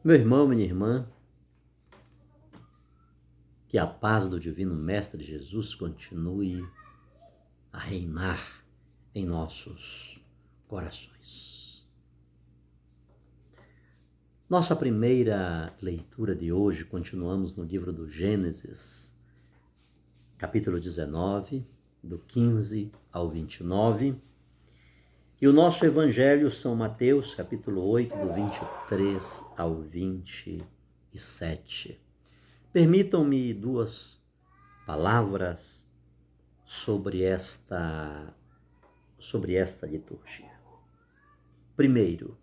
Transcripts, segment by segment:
Meu irmão, minha irmã, que a paz do Divino Mestre Jesus continue a reinar em nossos corações. Nossa primeira leitura de hoje, continuamos no livro do Gênesis, capítulo 19, do 15 ao 29. E o nosso evangelho São Mateus, capítulo 8, do 23 ao 27. Permitam-me duas palavras sobre esta liturgia. Primeiro,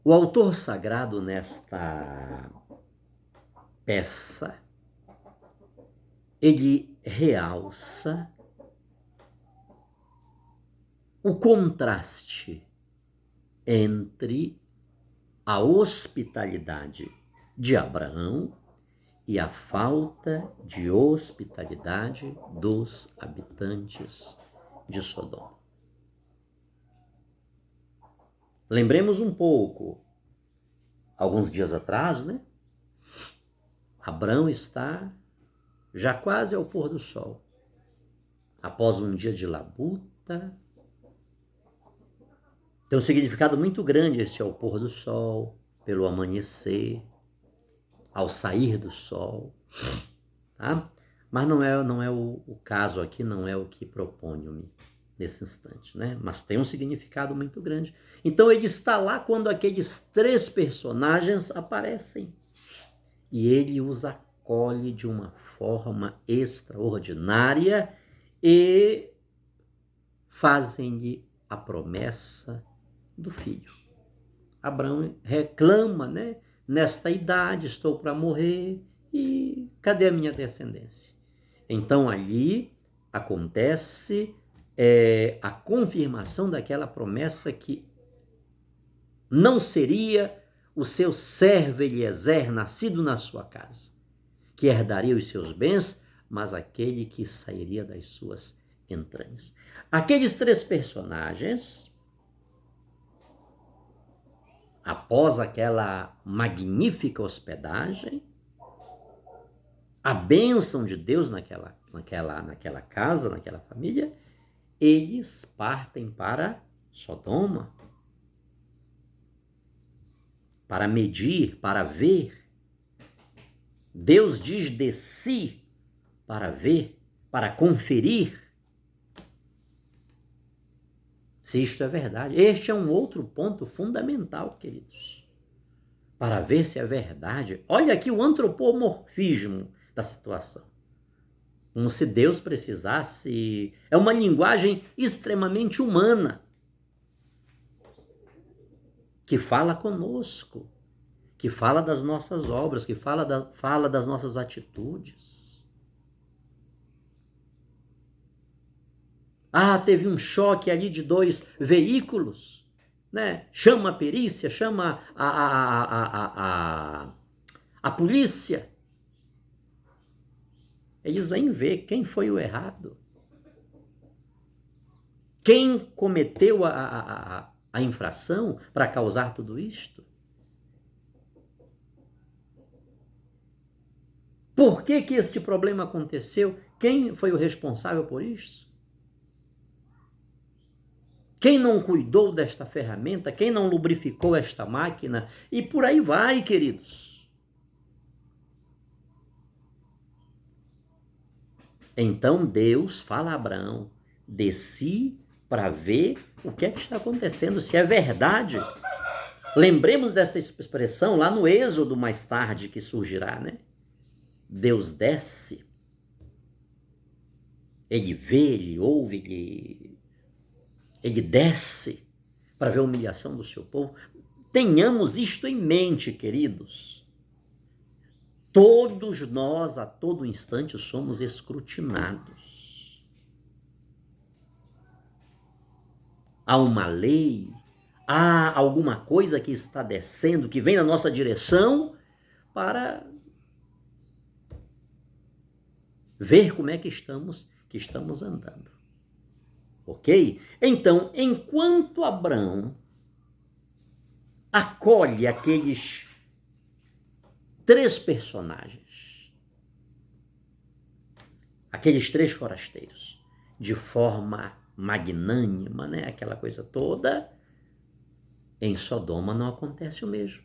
o autor sagrado nesta peça, ele realça o contraste entre a hospitalidade de Abraão e a falta de hospitalidade dos habitantes de Sodoma. Lembremos um pouco, alguns dias atrás, né? Abraão está já quase ao pôr do sol. Após um dia de labuta, tem um significado muito grande esse ao pôr do sol, pelo amanhecer, ao sair do sol, tá? Mas não é o caso aqui, não é o que proponho-me nesse instante, né? Mas tem um significado muito grande. Então ele está lá quando aqueles três personagens aparecem e ele os acolhe de uma forma extraordinária e fazem-lhe a promessa do filho. Abraão reclama, né? Nesta idade estou para morrer e cadê a minha descendência? Então ali acontece a confirmação daquela promessa que não seria o seu servo Eliezer, nascido na sua casa, que herdaria os seus bens, mas aquele que sairia das suas entranhas. Aqueles três personagens, após aquela magnífica hospedagem, a bênção de Deus naquela casa, naquela família, eles partem para Sodoma, para medir, para ver. Deus diz: desci para ver, para conferir se isto é verdade. Este é um outro ponto fundamental, queridos, para ver se é verdade. Olha aqui o antropomorfismo da situação. Como se Deus precisasse... É uma linguagem extremamente humana que fala conosco, que fala das nossas obras, que fala das nossas atitudes. Ah, teve um choque ali de dois veículos, né? Chama a perícia, chama a polícia. Eles vêm ver quem foi o errado. Quem cometeu a infração para causar tudo isto? Por que este problema aconteceu? Quem foi o responsável por isso? Quem não cuidou desta ferramenta? Quem não lubrificou esta máquina? E por aí vai, queridos. Então Deus fala a Abraão: desci para ver o que é que está acontecendo, se é verdade. Lembremos dessa expressão lá no Êxodo mais tarde que surgirá, né? Deus desce, ele vê, ele ouve, ele desce para ver a humilhação do seu povo. Tenhamos isto em mente, queridos. Todos nós, a todo instante, somos escrutinados. Há uma lei, há alguma coisa que está descendo, que vem na nossa direção para ver como é que estamos andando. Ok? Então, enquanto Abraão acolhe aqueles 3 personagens, aqueles 3 forasteiros, de forma magnânima, né? Aquela coisa toda. Em Sodoma não acontece o mesmo.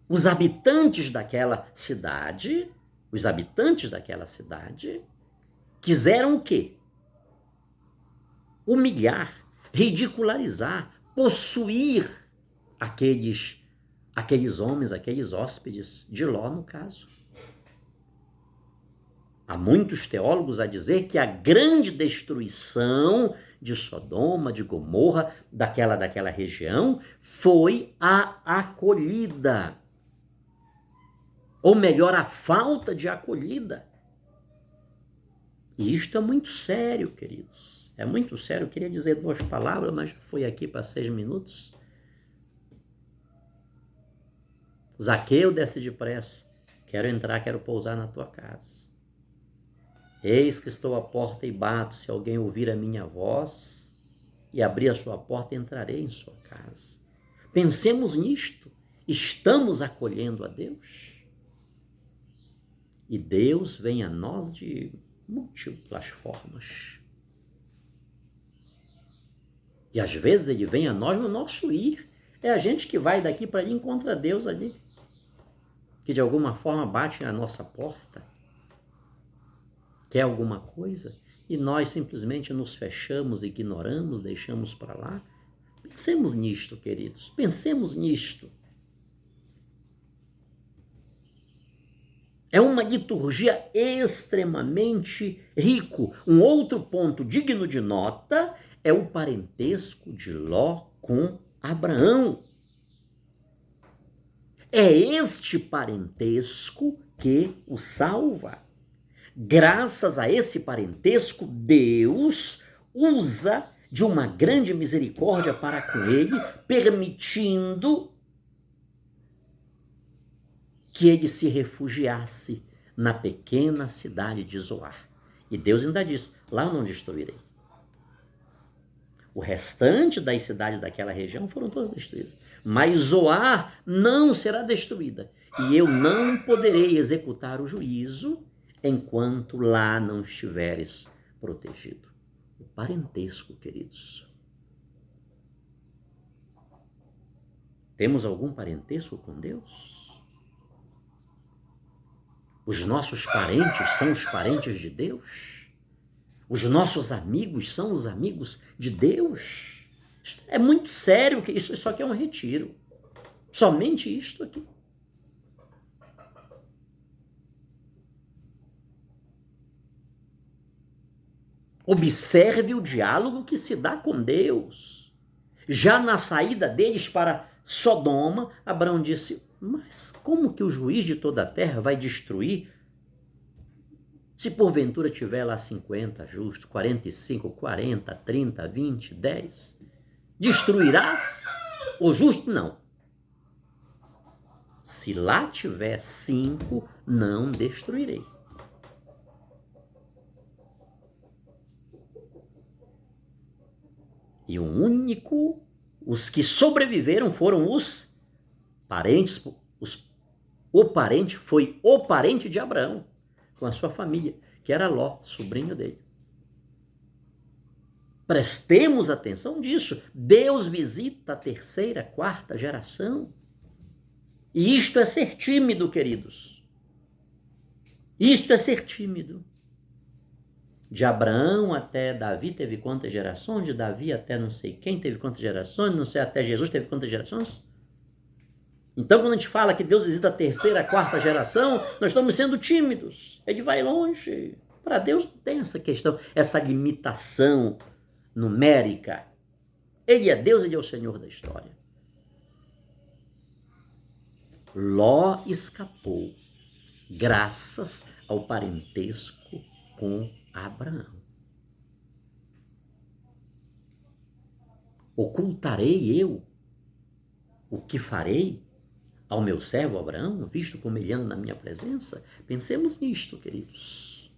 Os habitantes daquela cidade quiseram o quê? Humilhar, ridicularizar, possuir aqueles homens, aqueles hóspedes de Ló, no caso. Há muitos teólogos a dizer que a grande destruição de Sodoma, de Gomorra, daquela região, foi a acolhida. Ou melhor, a falta de acolhida. E isto é muito sério, queridos. É muito sério. Eu queria dizer 2 palavras, mas já fui aqui para 6 minutos. Zaqueu, desce depressa. Quero entrar, quero pousar na tua casa. Eis que estou à porta e bato. Se alguém ouvir a minha voz e abrir a sua porta, entrarei em sua casa. Pensemos nisto. Estamos acolhendo a Deus? E Deus vem a nós de múltiplas formas. E às vezes ele vem a nós no nosso ir. É a gente que vai daqui para ali e encontra Deus ali, que de alguma forma bate na nossa porta, quer alguma coisa, e nós simplesmente nos fechamos, ignoramos, deixamos para lá. Pensemos nisto, queridos, pensemos nisto. É uma liturgia extremamente rico. Um outro ponto digno de nota é o parentesco de Ló com Abraão. É este parentesco que o salva. Graças a esse parentesco, Deus usa de uma grande misericórdia para com ele, permitindo que ele se refugiasse na pequena cidade de Zoar. E Deus ainda diz, lá eu não destruirei. O restante das cidades daquela região foram todas destruídas. Mas Zoar não será destruída. E eu não poderei executar o juízo enquanto lá não estiveres protegido. O parentesco, queridos. Temos algum parentesco com Deus? Os nossos parentes são os parentes de Deus? Os nossos amigos são os amigos de Deus? Isso é muito sério, que isso aqui é um retiro. Somente isto aqui. Observe o diálogo que se dá com Deus. Já na saída deles para Sodoma, Abraão disse, mas como que o juiz de toda a terra vai destruir? Se porventura tiver lá 50 justos, 45, 40, 30, 20, 10, destruirás o justo? Não. Se lá tiver 5, não destruirei. E os que sobreviveram foram os parentes, o parente foi o parente de Abraão, com a sua família, que era Ló, sobrinho dele. Prestemos atenção disso. Deus visita a 3ª, 4ª geração. E isto é ser tímido, queridos. Isto é ser tímido. De Abraão até Davi teve quantas gerações? De Davi até não sei quem teve quantas gerações? Não sei, até Jesus teve quantas gerações? Então, quando a gente fala que Deus visita a 3ª, 4ª geração, nós estamos sendo tímidos. Ele vai longe. Para Deus não tem essa questão, essa limitação numérica. Ele é Deus, ele é o Senhor da história. Ló escapou graças ao parentesco com Abraão. Ocultarei eu o que farei ao meu servo Abraão, visto como ele anda na minha presença? Pensemos nisto, queridos.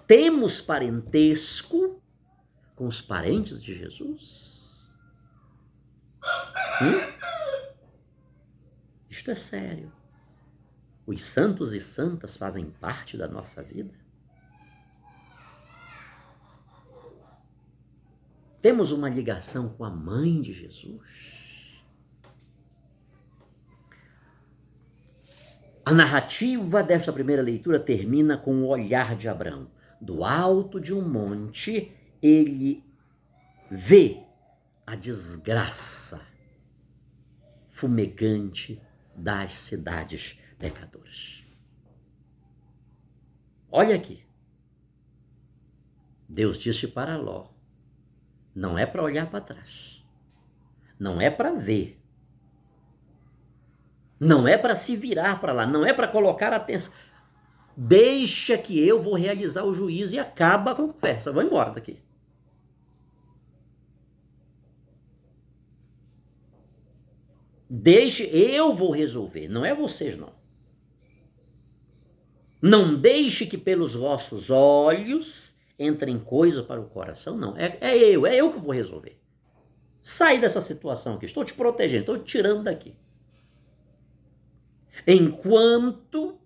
Temos parentesco com os parentes de Jesus? Isto é sério. Os santos e santas fazem parte da nossa vida. Temos uma ligação com a mãe de Jesus. A narrativa desta primeira leitura termina com o olhar de Abrão. Do alto de um monte, ele vê a desgraça fumegante das cidades pecadoras. Olha aqui. Deus disse para Ló, não é para olhar para trás. Não é para ver. Não é para se virar para lá. Não é para colocar atenção. Deixa que eu vou realizar o juízo e acaba a conversa. Vou embora daqui. Deixe, eu vou resolver. Não é vocês, não. Não deixe que pelos vossos olhos entrem coisa para o coração, não. É eu que vou resolver. Sai dessa situação aqui. Estou te protegendo, estou te tirando daqui. Enquanto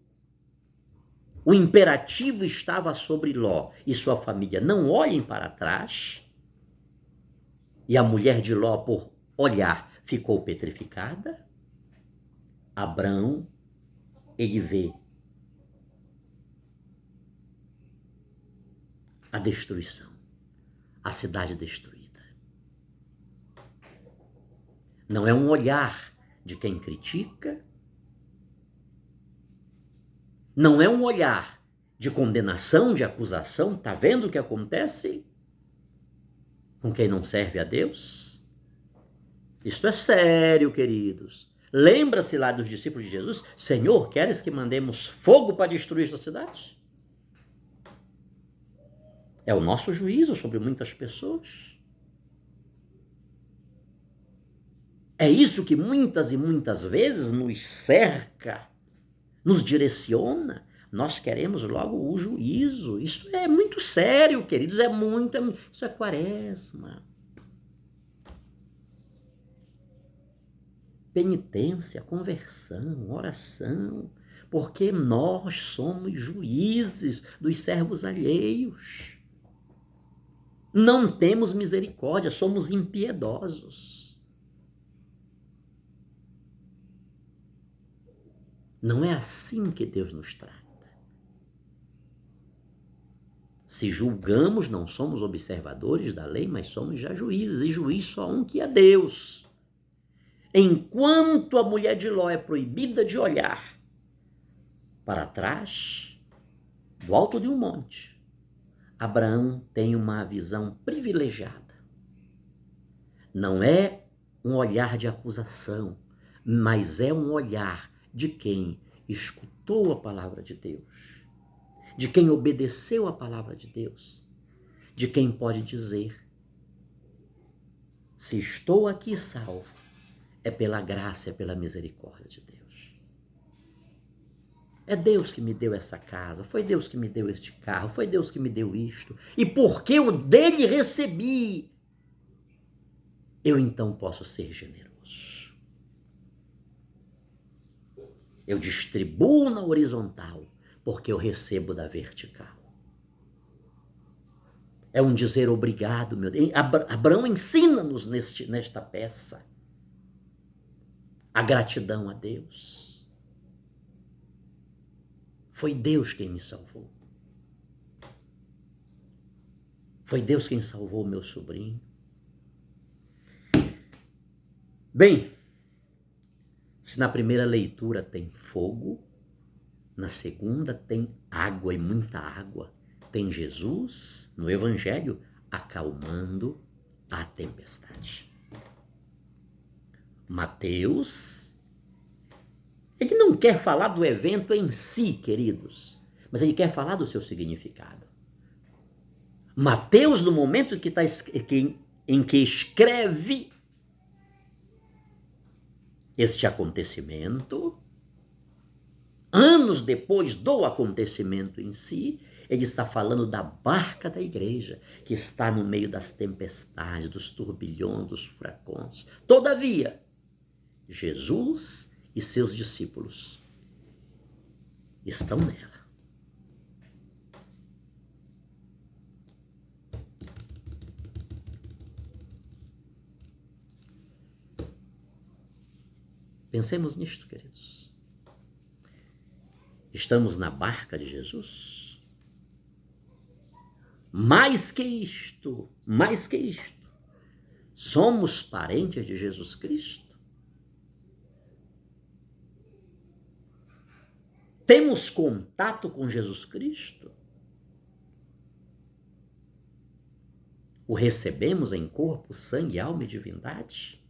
o imperativo estava sobre Ló e sua família, não olhem para trás, e a mulher de Ló, por olhar, ficou petrificada, Abrão, ele vê a destruição, a cidade destruída. Não é um olhar de quem critica, não é um olhar de condenação, de acusação. Está vendo o que acontece com quem não serve a Deus? Isto é sério, queridos. Lembra-se lá dos discípulos de Jesus? Senhor, queres que mandemos fogo para destruir esta cidade? É o nosso juízo sobre muitas pessoas. É isso que muitas e muitas vezes nos cerca, nos direciona. Nós queremos logo o juízo. Isso é muito sério, queridos. Isso é quaresma. Penitência, conversão, oração. Porque nós somos juízes dos servos alheios. Não temos misericórdia, somos impiedosos. Não é assim que Deus nos trata. Se julgamos, não somos observadores da lei, mas somos já juízes, e juiz só um que é Deus. Enquanto a mulher de Ló é proibida de olhar para trás, do alto de um monte, Abraão tem uma visão privilegiada. Não é um olhar de acusação, mas é um olhar de quem escutou a palavra de Deus, de quem obedeceu a palavra de Deus, de quem pode dizer: se estou aqui salvo, é pela graça, é pela misericórdia de Deus. É Deus que me deu essa casa, foi Deus que me deu este carro, foi Deus que me deu isto. E porque eu dele recebi, eu então posso ser generoso. Eu distribuo na horizontal, porque eu recebo da vertical. É um dizer obrigado, meu Deus. Abraão ensina-nos nesta peça a gratidão a Deus. Foi Deus quem me salvou. Foi Deus quem salvou meu sobrinho. Bem, se na primeira leitura tem fogo, na segunda tem água e muita água. Tem Jesus, no Evangelho, acalmando a tempestade. Mateus, ele não quer falar do evento em si, queridos, mas ele quer falar do seu significado. Mateus, no momento em que escreve este acontecimento, anos depois do acontecimento em si, ele está falando da barca da igreja, que está no meio das tempestades, dos turbilhões, dos furacões. Todavia, Jesus e seus discípulos estão nela. Pensemos nisto, queridos. Estamos na barca de Jesus? Mais que isto, somos parentes de Jesus Cristo? Temos contato com Jesus Cristo? O recebemos em corpo, sangue, alma e divindade?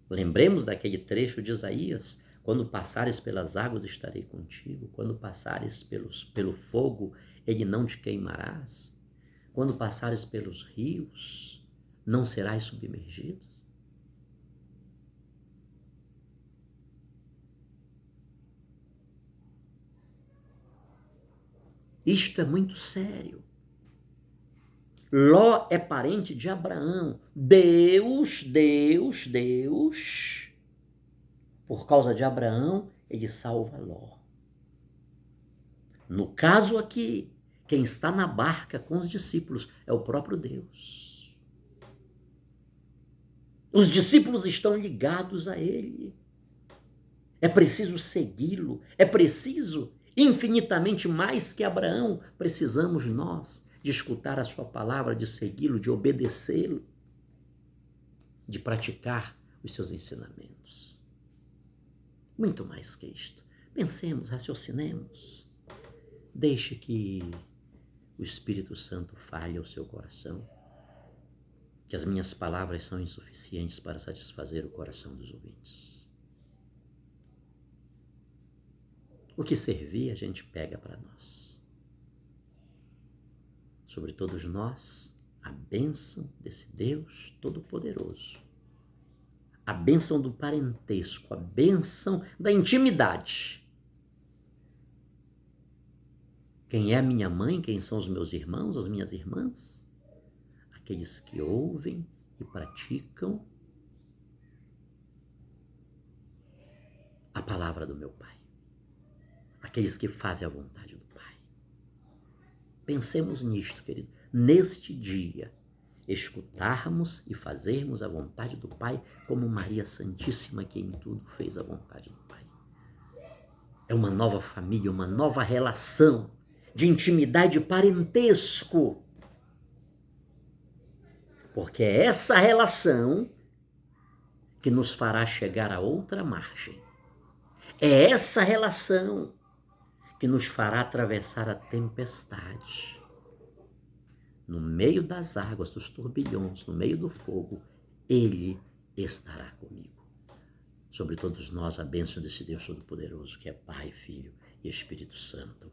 Lembremos daquele trecho de Isaías: quando passares pelas águas estarei contigo, quando passares pelo fogo, ele não te queimarás, quando passares pelos rios, não serás submergido. Isto é muito sério. Ló é parente de Abraão. Deus, por causa de Abraão, ele salva Ló. No caso aqui, quem está na barca com os discípulos é o próprio Deus. Os discípulos estão ligados a ele. É preciso segui-lo, é preciso, infinitamente mais que Abraão, precisamos nós de escutar a sua palavra, de segui-lo, de obedecê-lo, de praticar os seus ensinamentos. Muito mais que isto. Pensemos, raciocinemos. Deixe que o Espírito Santo fale ao seu coração, que as minhas palavras são insuficientes para satisfazer o coração dos ouvintes. O que servir, a gente pega para nós. Sobre todos nós, a bênção desse Deus Todo-Poderoso, a bênção do parentesco, a bênção da intimidade. Quem é a minha mãe, quem são os meus irmãos, as minhas irmãs? Aqueles que ouvem e praticam a palavra do meu Pai. Aqueles que fazem a vontade do Pai. Pensemos nisto, querido. Neste dia, escutarmos e fazermos a vontade do Pai como Maria Santíssima, que em tudo fez a vontade do Pai. É uma nova família, uma nova relação de intimidade e parentesco. Porque é essa relação que nos fará chegar a outra margem. É essa relação que nos fará atravessar a tempestade. No meio das águas, dos turbilhões, no meio do fogo, Ele estará comigo. Sobre todos nós, a bênção desse Deus Todo-Poderoso, que é Pai, Filho e Espírito Santo.